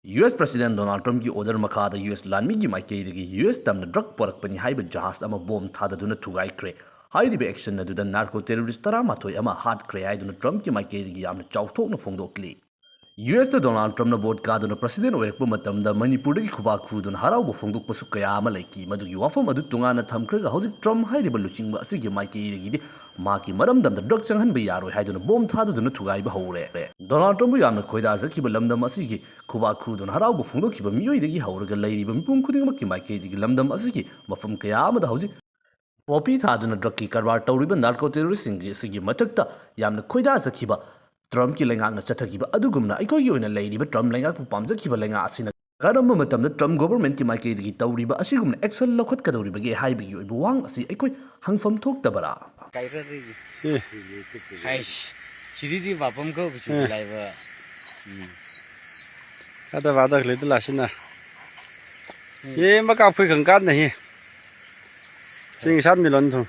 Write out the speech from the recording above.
US President Donald Trump ki order makada US landmi gi maikei US tamna drug porakpani haiba jahas ama bomb thadaduna thugaikre hairibe action aduda narco terrorist taramatoi ama hatkre haiduna Trump ki maikei gi yamna chawthokna phongdokli US ta Donald Trump na vote kaduna president oirakpa matamda Manipur gi khuba khuduna harauba phongdokpasu kaya ama laiki madugi wafam adu tungana thamkhraga hojik Trump hairiba luchingba asigi maikei gi maki maramdamda drug changhanba yaroi haiduna bomb thadaduna thugaiba hore Donald Trump yamna khoida zakhiba lamdam asigi khuba khuduna harauba phongdokhiba miyoidagi hauraga lairiba mipum khudingmakki maikei gi lamdam asigi mafam kaya amada hojik Poppy thaduna drug ki karbar tawriba narco terrorist sigi matakta yamna khoida zakhiba Trump ki lengakna chathakiba adugumna aikoi gi oina lairiba Trump lengak pu pamjakhiba lenga asina karamba matamda Trump government ki maikei gi tawriba asigumna action lokhat kadawriba ge haibigi oibu wang asi aikoi hangfam thoktabara Aish, chiri wapam ko bichu laiba. Ada wada kle de la sin na. Ye ma ka phui khang kan nahi. Sing san mi lon thong.